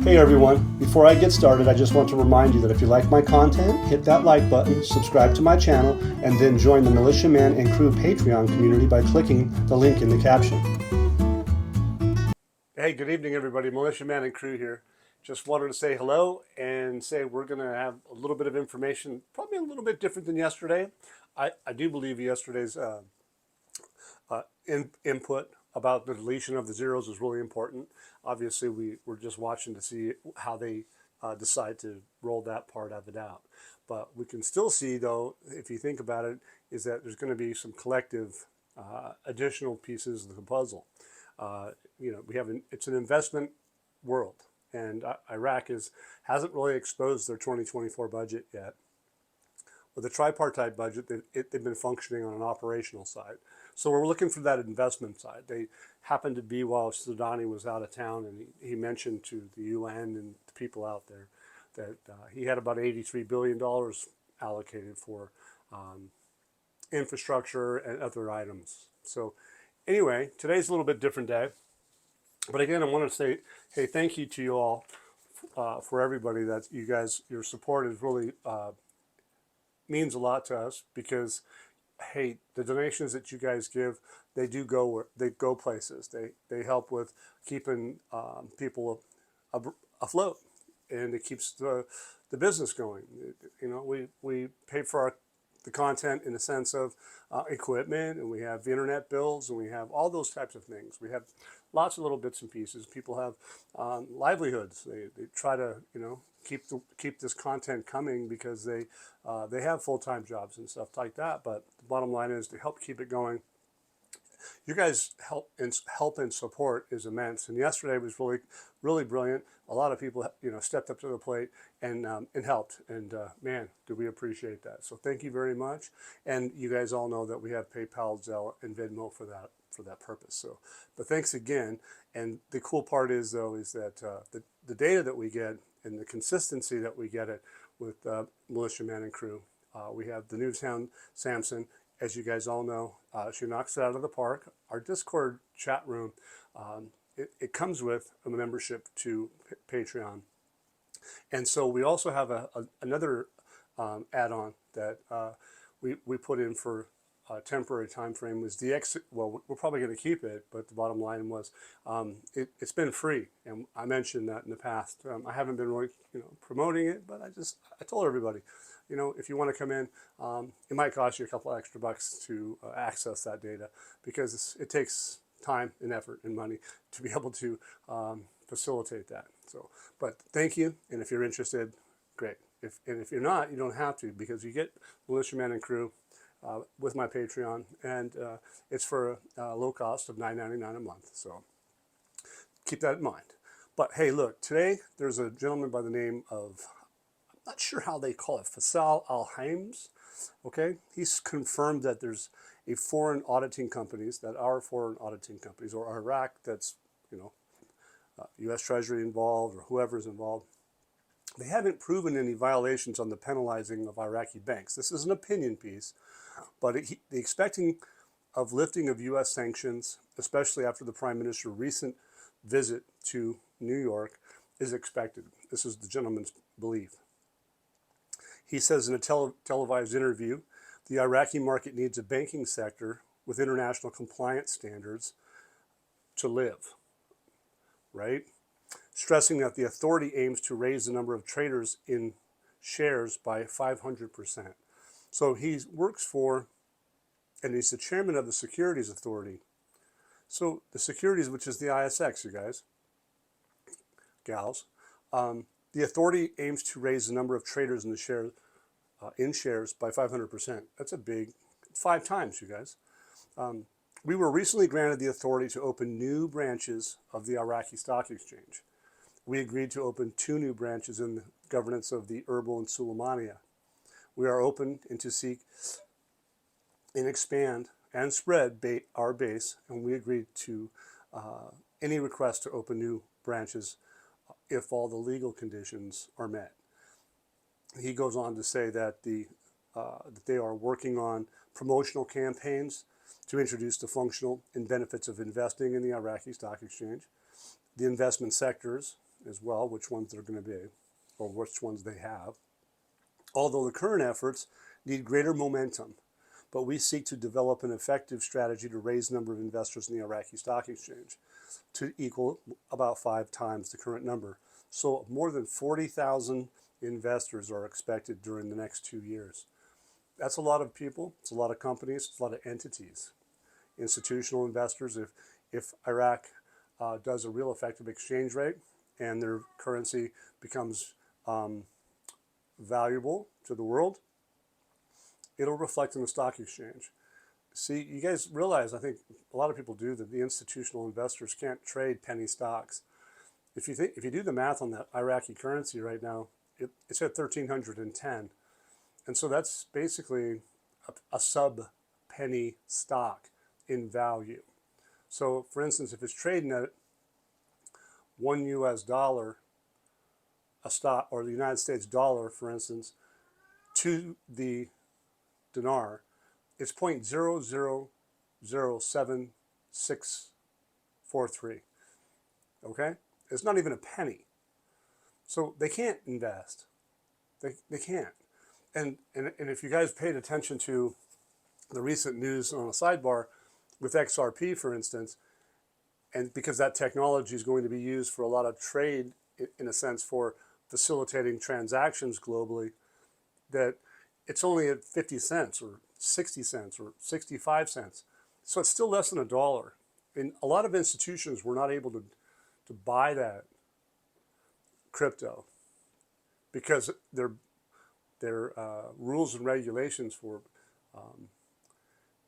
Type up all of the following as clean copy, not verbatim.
Hey everyone, before I get started, I just want to remind you that if you like my content, hit that like button, subscribe to my channel, and then join the Militiaman and Crew Patreon community by clicking the link in the caption. Hey, good evening everybody, Militiaman and Crew here. Just wanted to say hello and say we're going to have a little bit of information, probably a little bit different than yesterday. I do believe yesterday's input about the deletion of the zeros is really important. Obviously, we're just watching to see how they decide to roll that part of it out. But we can still see, though, if you think about it, is that there's going to be some collective additional pieces of the puzzle. It's an investment world, and Iraq hasn't really exposed their 2024 budget yet. With the tripartite budget, they've been functioning on an operational side. So we're looking for that investment side. They happened to be while Sudani was out of town, and he mentioned to the UN and the people out there that he had about $83 billion allocated for infrastructure and other items. So anyway, today's a little bit different day. But again, I want to say, hey, thank you to you all for everybody that your support is really means a lot to us, because hey, the donations that you guys give, they go places. They help with keeping people afloat, and it keeps the business going. We pay for the content in the sense of equipment, and we have the internet bills, and we have all those types of things. We have lots of little bits and pieces. People have livelihoods. They try to keep this content coming because they have full-time jobs and stuff like that. But the bottom line is to help keep it going. You guys help and support is immense. And yesterday was really, really brilliant. A lot of people stepped up to the plate and helped. And man, do we appreciate that. So thank you very much. And you guys all know that we have PayPal, Zelle, and Venmo for that purpose. So, but thanks again. And the cool part is that the data that we get and the consistency that we get it with Militiaman and Crew. We have the Newtown Samson, as you guys all know. She knocks it out of the park. Our Discord chat room, it comes with a membership to Patreon. And so we also have another add-on that we put in for a temporary time frame. Was the exit. Well, we're probably going to keep it, but the bottom line was it's been free, and I mentioned that in the past. I haven't been really promoting it, but I told everybody, if you want to come in, it might cost you a couple extra bucks to access that data, because it takes time and effort and money to be able to facilitate that. So, but thank you, and if you're interested, great. If you're not, you don't have to, because you get Militiaman and Crew with my Patreon, and it's for a low cost of $9.99 a month. So keep that in mind. But hey, look, today there's a gentleman by the name of, I'm not sure how they call it, Faisal Al-Haims. Okay, he's confirmed that there's foreign auditing companies, or Iraq, that's U.S. Treasury involved, or whoever's involved. They haven't proven any violations on the penalizing of Iraqi banks. This is an opinion piece, but the expecting of lifting of U.S. sanctions, especially after the Prime Minister's recent visit to New York, is expected. This is the gentleman's belief. He says in a televised interview, the Iraqi market needs a banking sector with international compliance standards to live, right? Stressing that the authority aims to raise the number of traders in shares by 500%. So he works for, and he's the chairman of the Securities Authority. So the securities, which is the ISX, you guys, gals, the authority aims to raise the number of traders in shares by 500%. That's a big, 5 times, you guys. We were recently granted the authority to open new branches of the Iraqi Stock Exchange. We agreed to open 2 new branches in the governance of the Erbil and Suleimania. We are open and to seek and expand and spread our base, and we agreed to any request to open new branches if all the legal conditions are met. He goes on to say that that they are working on promotional campaigns to introduce the functional and benefits of investing in the Iraqi Stock Exchange, the investment sectors, as well, which ones they're going to be, or which ones they have. Although the current efforts need greater momentum, but we seek to develop an effective strategy to raise the number of investors in the Iraqi stock exchange to equal about 5 times the current number. So more than 40,000 investors are expected during the next 2 years. That's a lot of people, it's a lot of companies, it's a lot of entities. Institutional investors, if Iraq does a real effective exchange rate and their currency becomes valuable to the world, it'll reflect in the stock exchange. See, you guys realize, I think a lot of people do, that the institutional investors can't trade penny stocks. If you do the math on that Iraqi currency right now, it's at 1,310. And so that's basically a sub-penny stock in value. So for instance, if it's trading at $1 US a stock, or the United States dollar, for instance, to the dinar, it's 0.007643. Okay? It's not even a penny. So they can't invest. They can't. And if you guys paid attention to the recent news on a sidebar with XRP, for instance, and because that technology is going to be used for a lot of trade, in a sense, for facilitating transactions globally, that it's only at 50 cents or 60 cents or 65 cents. So it's still less than $1. And a lot of institutions were not able to buy that crypto because their rules and regulations for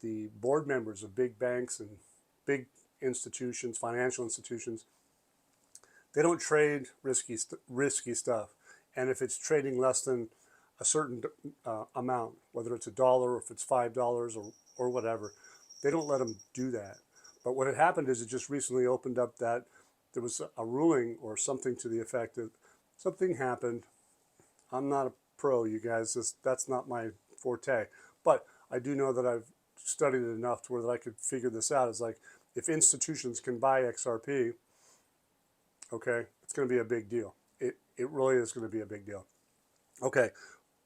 the board members of big banks and big institutions, financial institutions, they don't trade risky stuff. And if it's trading less than a certain amount, whether it's $1 or if it's $5 or whatever, they don't let them do that. But what had happened is it just recently opened up that there was a ruling or something to the effect that something happened. I'm not a pro, you guys. That's not my forte. But I do know that I've studied it enough to where that I could figure this out. It's like, if institutions can buy XRP, okay, it's going to be a big deal. It really is going to be a big deal. Okay,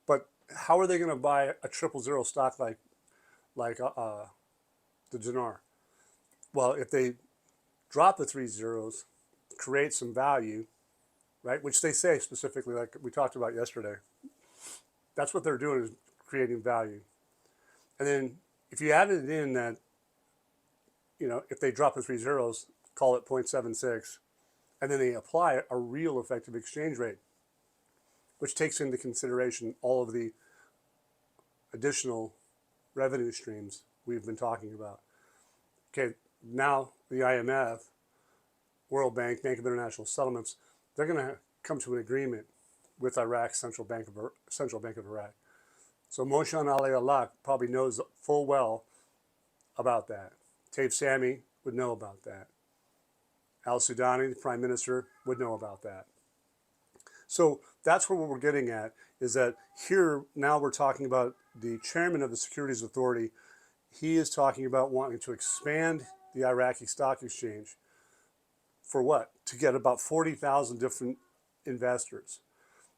but how are they going to buy a 000 stock like the Dinar? Well, if they drop the 3 zeros, create some value, right? Which they say specifically, like we talked about yesterday. That's what they're doing, is creating value. And then if you added in that, if they drop the 3 zeros, call it 0.76, and then they apply a real effective exchange rate, which takes into consideration all of the additional revenue streams we've been talking about. Okay, now the IMF, World Bank, Bank of International Settlements, they're going to come to an agreement with Iraq's Central Bank of Iraq. So Moshan Ali Allah probably knows full well about that. Taif Sami would know about that. Al-Sudani, the prime minister, would know about that. So that's what we're getting at, is that here now we're talking about the chairman of the Securities Authority. He is talking about wanting to expand the Iraqi stock exchange. For what? To get about 40,000 different investors.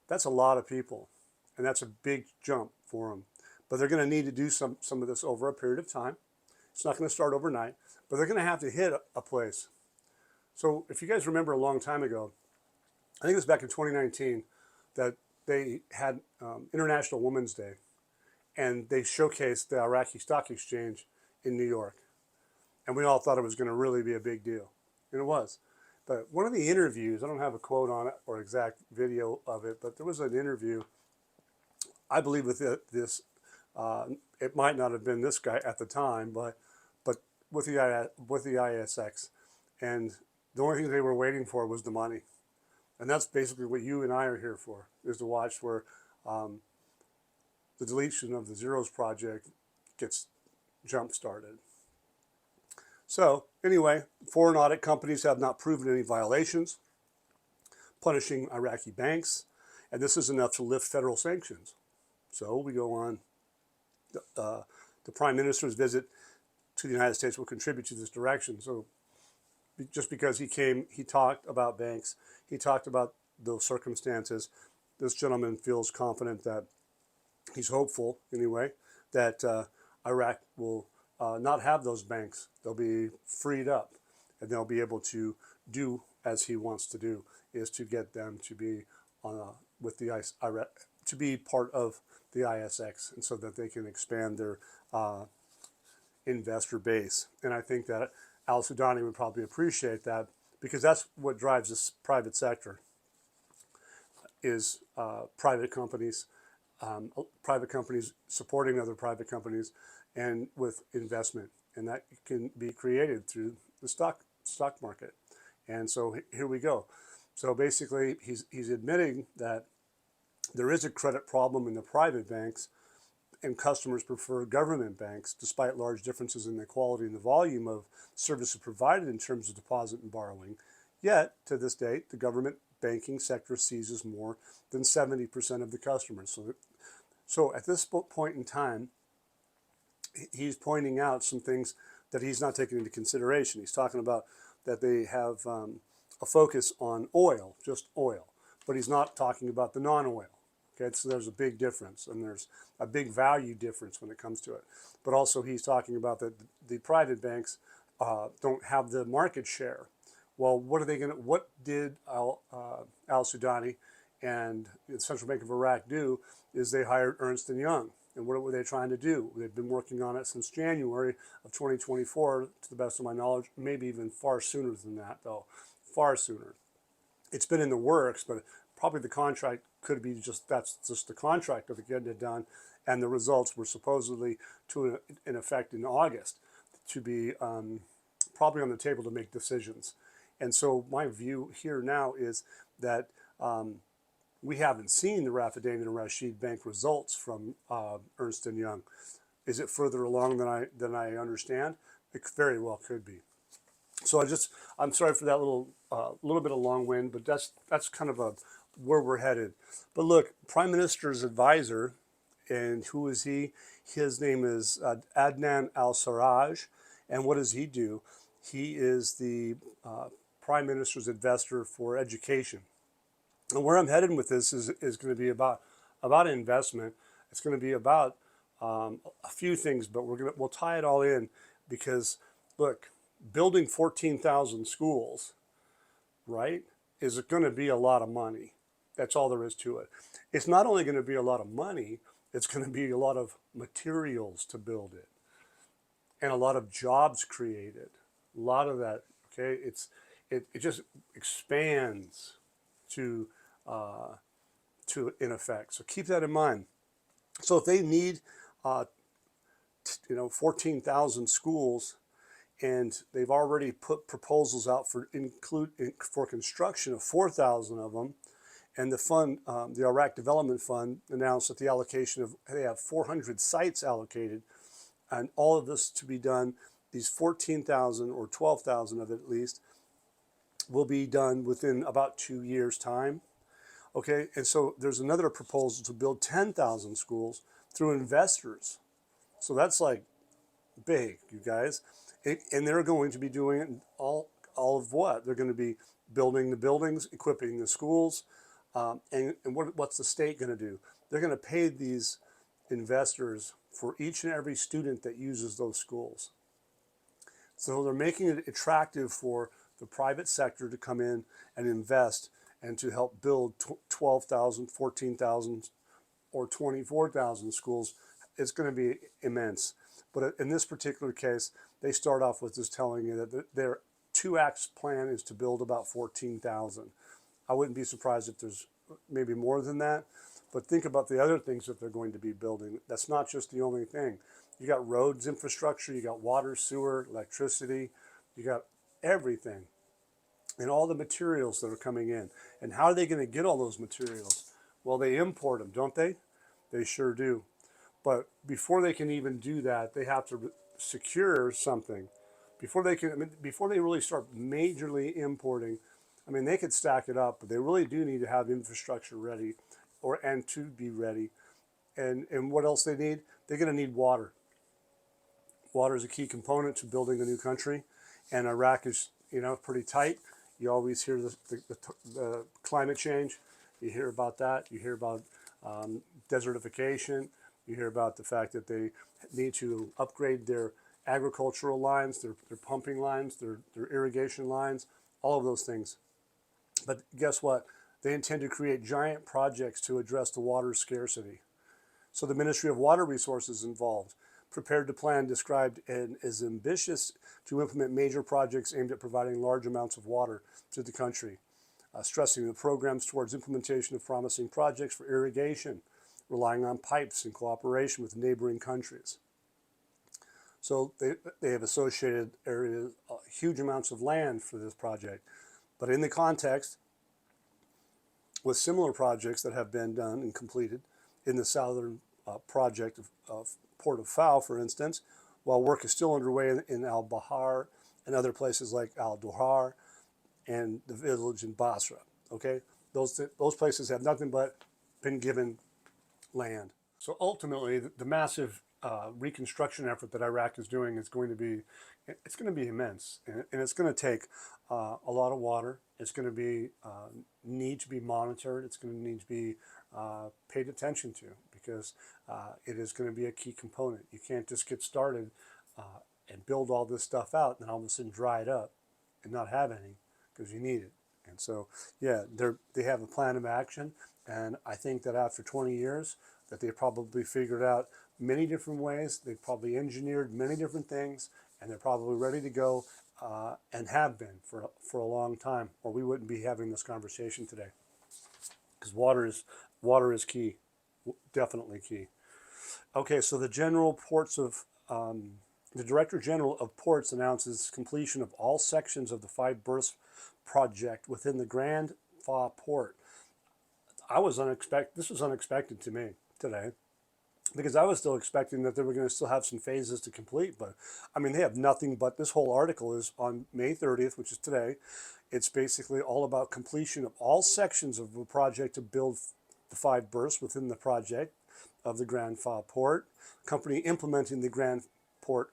That's a lot of people, and that's a big jump for them. But they're going to need to do some of this over a period of time. It's not going to start overnight, but they're going to have to hit a place. So if you guys remember a long time ago, I think it was back in 2019, that they had International Women's Day, and they showcased the Iraqi Stock Exchange in New York. And we all thought it was going to really be a big deal, and it was. But one of the interviews, I don't have a quote on it or exact video of it, but there was an interview, I believe with this, it might not have been this guy at the time, but with the ISX. And the only thing they were waiting for was the money. And that's basically what you and I are here for, is to watch where the deletion of the Zeros project gets jump-started. So anyway, foreign audit companies have not proven any violations, punishing Iraqi banks, and this is enough to lift federal sanctions. So we go on. The Prime Minister's visit to the United States will contribute to this direction. So just because he talked about banks, he talked about those circumstances. This gentleman feels confident that he's hopeful anyway that Iraq will not have those banks. They'll be freed up, and they'll be able to do as he wants to do, is to get them to be on with the Iraq, to be part of the ISX, and so that they can expand their investor base. And I think that Al Sudani would probably appreciate that, because that's what drives this private sector, is private companies supporting other private companies, and with investment, and that can be created through the stock market. And so here we go. So basically, he's admitting that there is a credit problem in the private banks, and customers prefer government banks despite large differences in the quality and the volume of services provided in terms of deposit and borrowing. Yet, to this date, the government banking sector seizes more than 70% of the customers. So at this point in time, he's pointing out some things that he's not taking into consideration. He's talking about that they have a focus on oil, just oil, but he's not talking about the non-oil. Okay, so there's a big difference, and there's a big value difference when it comes to it. But also he's talking about that the private banks don't have the market share. Well, what did Al Sudani and the Central Bank of Iraq do? Is they hired Ernst & Young. And what were they trying to do? They've been working on it since January of 2024, to the best of my knowledge, maybe even far sooner than that, though, far sooner. It's been in the works, but probably the contract could be that's just the contract of getting it done, and the results were supposedly in effect in August, to be probably on the table to make decisions. And so my view here now is that we haven't seen the Rafidane and Rashid Bank results from Ernst & Young. Is it further along than I understand? It very well could be. So I'm sorry for that little bit of long wind, but that's kind of where we're headed. But look, Prime Minister's advisor, and who is he? His name is Adnan Al-Sarraj, and what does he do? He is the Prime Minister's advisor for education. And where I'm headed with this is going to be about investment. It's going to be about a few things, but we'll tie it all in, because look, building 14,000 schools, right, is going to be a lot of money. That's all there is to it. It's not only going to be a lot of money, it's going to be a lot of materials to build it, and a lot of jobs created. A lot of that, okay, it just expands to in effect. So keep that in mind. So if they need 14,000 schools, and they've already put proposals out for construction of 4,000 of them, and the fund, the Iraq Development Fund, announced that they have 400 sites allocated, and all of this to be done. These 14,000 or 12,000 of it at least will be done within about 2 years' time. Okay, and so there's another proposal to build 10,000 schools through investors. So that's like big, you guys. And they're going to be doing it all of what? They're going to be building the buildings, equipping the schools, and what's the state going to do? They're going to pay these investors for each and every student that uses those schools. So they're making it attractive for the private sector to come in and invest, and to help build 12,000, 14,000, or 24,000 schools. It's going to be immense. But in this particular case, they start off with just telling you that their 2-act plan is to build about 14,000. I wouldn't be surprised if there's maybe more than that. But think about the other things that they're going to be building. That's not just the only thing. You got roads infrastructure, you got water, sewer, electricity, you got everything, and all the materials that are coming in. And how are they going to get all those materials? Well, they import them, don't they? They sure do. But before they can even do that, they have to secure something. Before they really start majorly importing, they could stack it up, but they really do need to have infrastructure ready, and to be ready. And what else they need? They're going to need water. Water is a key component to building a new country, and Iraq is, pretty tight. You always hear the climate change. You hear about that. You hear about desertification. You hear about the fact that they need to upgrade their agricultural lines, their pumping lines, their irrigation lines, all of those things. But guess what? They intend to create giant projects to address the water scarcity. So the Ministry of Water Resources involved, prepared to plan described as ambitious to implement major projects aimed at providing large amounts of water to the country, stressing the programs towards implementation of promising projects for irrigation, relying on pipes in cooperation with neighboring countries. So they have associated areas, huge amounts of land for this project. But in the context, with similar projects that have been done and completed in the southern project of Port of Faw, for instance, while work is still underway in Al-Bahar and other places like Al-Duhar and the village in Basra. Okay, those places have nothing but been given land. So ultimately, the massive reconstruction effort that Iraq is doing is going to be, it's going to be immense, and it's going to take a lot of water. It's going to be need to be monitored. It's going to need to be paid attention to, because it is going to be a key component. You can't just get started and build all this stuff out and then all of a sudden dry it up and not have any, because you need it. And so, yeah, they have a plan of action, and I think that after 20 years, that they probably figured out many different ways. They've probably engineered many different things, and they're probably ready to go and have been for a long time, or we wouldn't be having this conversation today. Because water is key, definitely key. Okay, so the Director General of Ports announces completion of all sections of the 5 berths project within the Grand Faw Port. This was unexpected to me today, because I was still expecting that they were going to still have some phases to complete. But I mean, they have nothing but, this whole article is on May 30th, which is today. It's basically all about completion of all sections of the project to build the 5 berths within the project of the Grand Faw Port. Company implementing the Grand Faw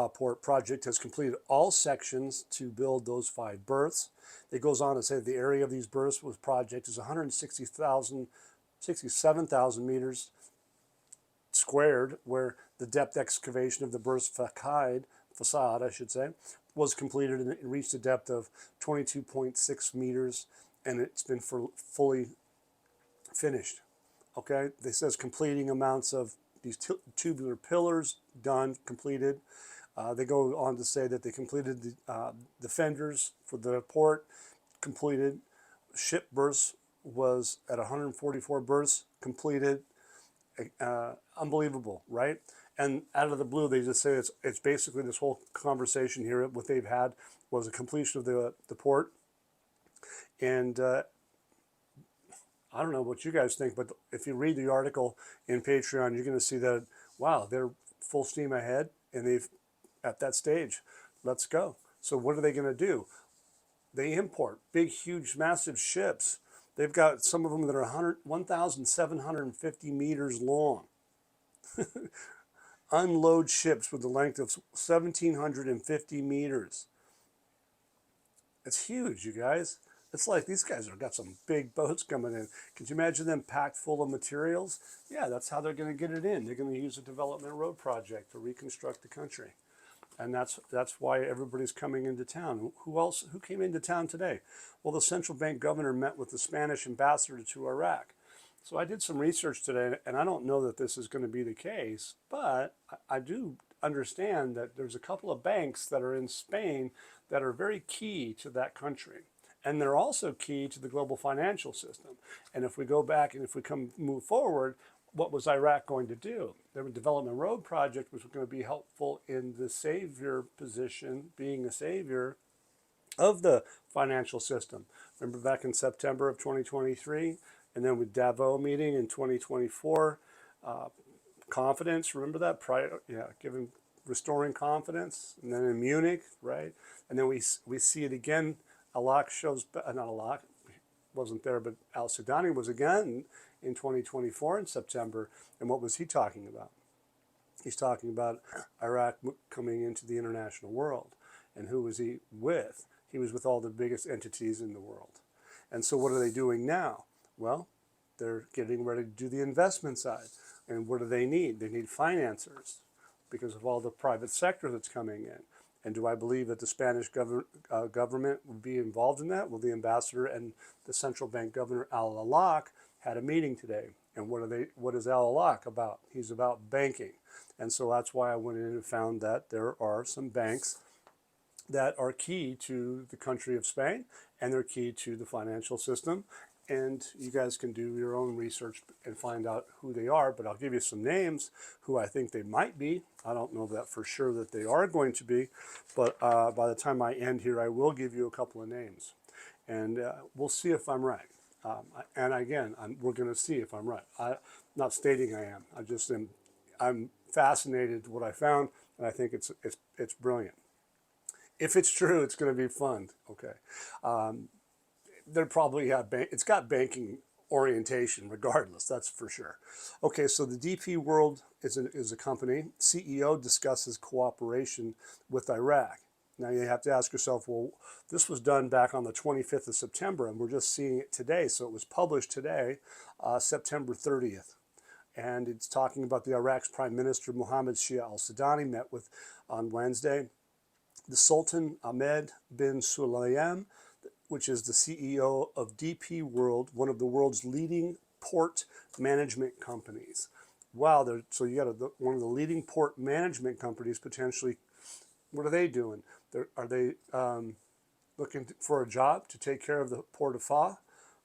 Port project has completed all sections to build those 5 berths. It goes on to say the area of these berths with project is 67,000 meters squared, where the depth excavation of the berth's facade, I should say, was completed and it reached a depth of 22.6 meters, and it's been fully finished. Okay, they says completing amounts of these tubular pillars done, completed. They go on to say that they completed the fenders for the port, completed. Ship berths was at 144 berths, completed. Unbelievable, right? And out of the blue, they just say it's basically this whole conversation here. What they've had was a completion of the port. And I don't know what you guys think, but if you read the article in Patreon, you're going to see that, wow, they're full steam ahead, and they've at that stage. Let's go. So what are they going to do? They import big, huge, massive ships. They've got some of them that are 1,750 meters long. Unload ships with a length of 1,750 meters. It's huge, you guys. It's like these guys have got some big boats coming in. Could you imagine them packed full of materials? Yeah, that's how they're going to get it in. They're going to use a development road project to reconstruct the country. And that's why everybody's coming into town. Who came into town today? Well, the central bank governor met with the Spanish ambassador to Iraq. So I did some research today, and I don't know that this is going to be the case, but I do understand that there's a couple of banks that are in Spain that are very key to that country. And they're also key to the global financial system. And if we go back and if we move forward, what was Iraq going to do? Their development road project was going to be helpful in the savior position, being a savior of the financial system. Remember back in September of 2023, and then with Davos meeting in 2024, confidence, remember that? Restoring confidence. And then in Munich, right? And then we see it again. Not Alak, wasn't there, but al-Sudani was again in 2024 in September. And what was he talking about? He's talking about Iraq coming into the international world. And who was he with? He was with all the biggest entities in the world. And so what are they doing now? Well, they're getting ready to do the investment side. And what do they need? They need financiers because of all the private sector that's coming in. And do I believe that the Spanish government would be involved in that? Well, the ambassador and the central bank governor, Al-Alaq, had a meeting today. And what is Al-Alaq about? He's about banking. And so that's why I went in and found that there are some banks that are key to the country of Spain, and they're key to the financial system. And you guys can do your own research and find out who they are, but I'll give you some names who I think they might be. I don't know that for sure that they are going to be, but by the time I end here, I will give you a couple of names. And we'll see if I'm right. And again, we're going to see if I'm right. I'm not stating I am. I'm fascinated with what I found, and I think it's brilliant. If it's true, it's going to be fun. Okay. They're probably it's got banking orientation regardless, that's for sure. Okay, so the DP World is a company. CEO discusses cooperation with Iraq. Now you have to ask yourself, well, this was done back on the 25th of September, and we're just seeing it today. So it was published today, September 30th. And it's talking about the Iraq's Prime Minister Mohammed Shia al-Sudani met with, on Wednesday, the Sultan Ahmed bin Sulayem, which is the CEO of DP World, one of the world's leading port management companies. Wow, so you got one of the leading port management companies potentially. What are they doing? Are they looking for a job to take care of the port of Faw?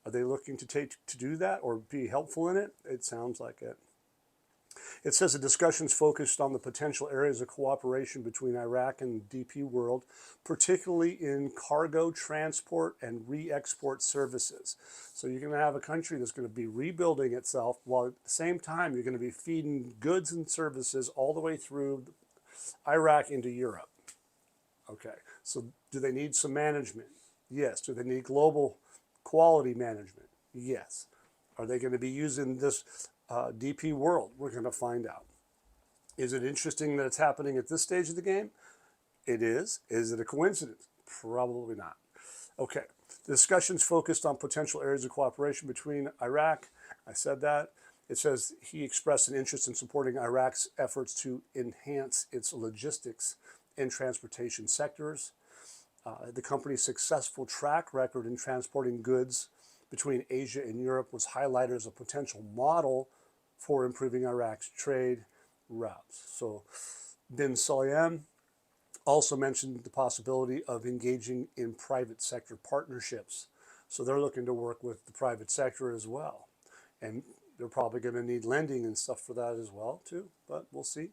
Are they looking to do that or be helpful in it? It sounds like it. It says the discussions focused on the potential areas of cooperation between Iraq and DP World, particularly in cargo transport and re-export services. So you're going to have a country that's going to be rebuilding itself while at the same time you're going to be feeding goods and services all the way through Iraq into Europe. Okay, so do they need some management? Yes. Do they need global quality management? Yes. Are they going to be using this DP World? We're going to find out. Is it interesting that it's happening at this stage of the game? It is. Is it a coincidence? Probably not. Okay. The discussions focused on potential areas of cooperation between Iraq. I said that. It says he expressed an interest in supporting Iraq's efforts to enhance its logistics and transportation sectors. The company's successful track record in transporting goods between Asia and Europe was highlighted as a potential model for improving Iraq's trade routes. So bin Sulayem also mentioned the possibility of engaging in private sector partnerships. So they're looking to work with the private sector as well. And they're probably going to need lending and stuff for that as well, too, but we'll see.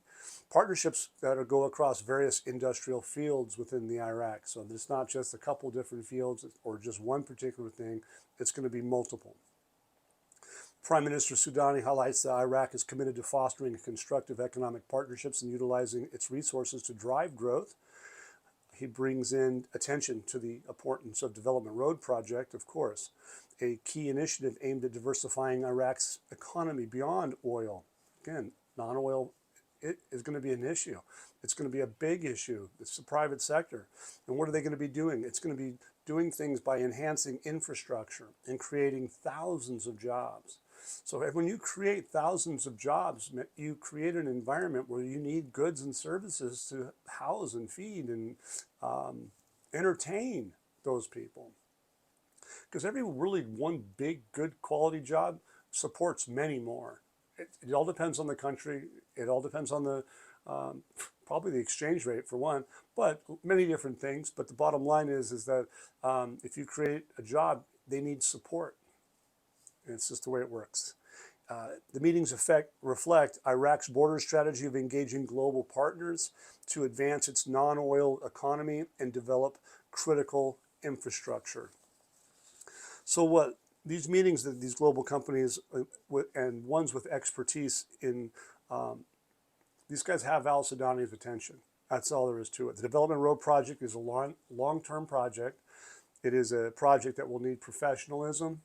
Partnerships that go across various industrial fields within the Iraq. So there's not just a couple different fields or just one particular thing. It's going to be multiple. Prime Minister Sudani highlights that Iraq is committed to fostering constructive economic partnerships and utilizing its resources to drive growth. He brings in attention to the importance of Development Road Project, of course, a key initiative aimed at diversifying Iraq's economy beyond oil. Again, non-oil is going to be an issue. It's going to be a big issue. It's the private sector. And what are they going to be doing? It's going to be doing things by enhancing infrastructure and creating thousands of jobs. So when you create thousands of jobs, you create an environment where you need goods and services to house and feed and entertain those people. Because every really one big, good quality job supports many more. It all depends on the country. It all depends on the probably the exchange rate for one, but many different things. But the bottom line is that if you create a job, they need support. And it's just the way it works. The meetings reflect Iraq's border strategy of engaging global partners to advance its non-oil economy and develop critical infrastructure. So what these meetings that these global companies and ones with expertise in, these guys have al-Sudani's attention. That's all there is to it. The Development Road Project is a long-term project. It is a project that will need professionalism.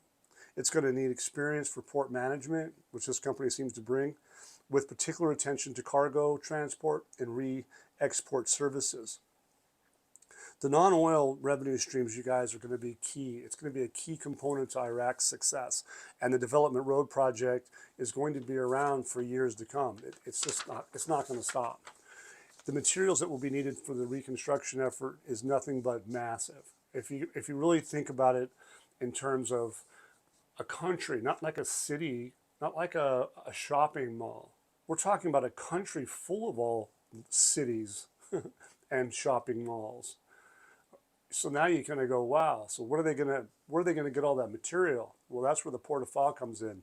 It's going to need experience for port management, which this company seems to bring, with particular attention to cargo transport and re-export services. The non-oil revenue streams, you guys, are going to be key. It's going to be a key component to Iraq's success. And the Development Road Project is going to be around for years to come. It's not going to stop. The materials that will be needed for the reconstruction effort is nothing but massive. If you really think about it in terms of a country, not like a city, not like a shopping mall. We're talking about a country full of all cities and shopping malls. So now you kind of go, wow. So where are they gonna get all that material? Well, that's where the Port of Faw comes in.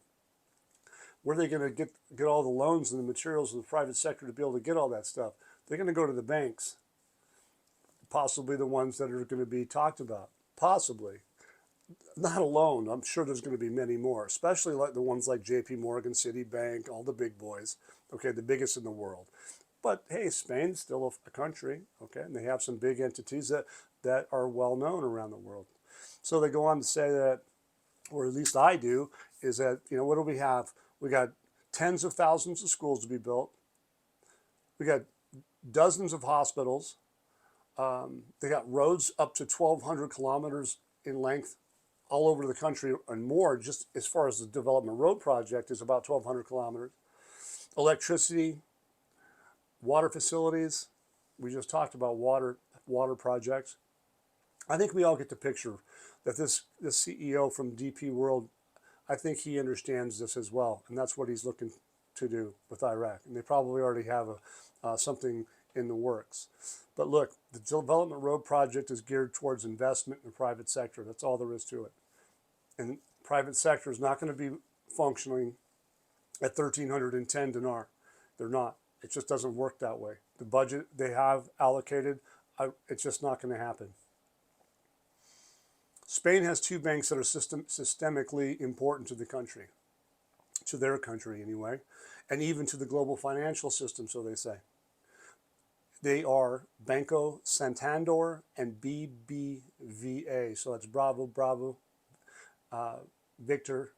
Where are they gonna get all the loans and the materials of the private sector to be able to get all that stuff? They're gonna go to the banks, possibly the ones that are going to be talked about, possibly. Not alone. I'm sure there's going to be many more, especially like the ones like JP Morgan, Citibank, all the big boys. Okay, the biggest in the world. But hey, Spain's still a country. Okay, and they have some big entities that are well known around the world. So they go on to say that, or at least I do, is that, you know, what do we have? We got tens of thousands of schools to be built. We got dozens of hospitals. They got roads up to 1,200 kilometers in length all over the country and more, just as far as the Development Road Project is about 1,200 kilometers. Electricity, water facilities. We just talked about water projects. I think we all get the picture that this CEO from DP World, I think he understands this as well, and that's what he's looking to do with Iraq. And they probably already have something in the works. But look, the Development Road Project is geared towards investment in the private sector. That's all there is to it. And the private sector is not going to be functioning at 1,310 dinar. They're not. It just doesn't work that way. The budget they have allocated, it's just not going to happen. Spain has two banks that are systemically important to the country, to their country anyway, and even to the global financial system, so they say. They are Banco Santander and BBVA. So that's Bravo, Victor,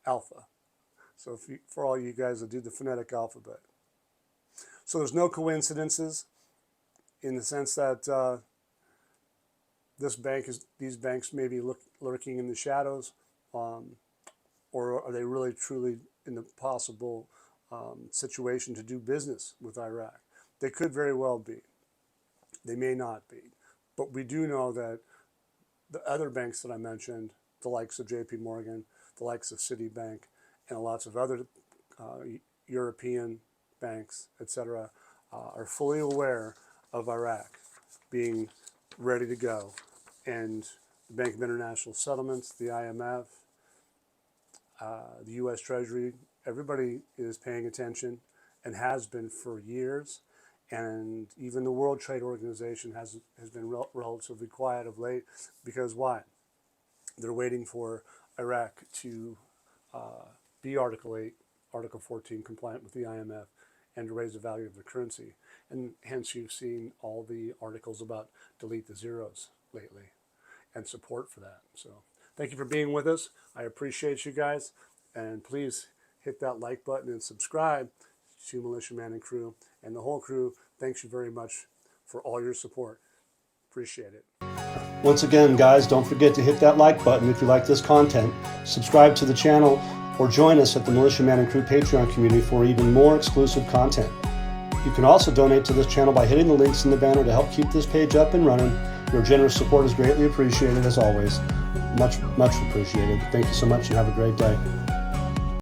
Alpha. So for all you guys that do the phonetic alphabet. So there's no coincidences in the sense that these banks may be lurking in the shadows, or are they really truly in the possible situation to do business with Iraq? They could very well be. They may not be. But we do know that the other banks that I mentioned, the likes of JP Morgan, the likes of Citibank, and lots of other European banks, etc., are fully aware of Iraq being ready to go. And the Bank of International Settlements, the IMF, the U.S. Treasury, everybody is paying attention and has been for years. And even the World Trade Organization has been relatively quiet of late, because why? They're waiting for Iraq to be Article 8, Article 14 compliant with the IMF, and to raise the value of the currency. And hence you've seen all the articles about delete the zeros lately and support for that. So thank you for being with us. I appreciate you guys. And please hit that like button and subscribe to Militiaman and Crew. And the whole crew, thanks you very much for all your support. Appreciate it. Once again, guys, don't forget to hit that like button if you like this content. Subscribe to the channel or join us at the Militiaman and Crew Patreon community for even more exclusive content. You can also donate to this channel by hitting the links in the banner to help keep this page up and running. Your generous support is greatly appreciated, as always. Much, much appreciated. Thank you so much and have a great day.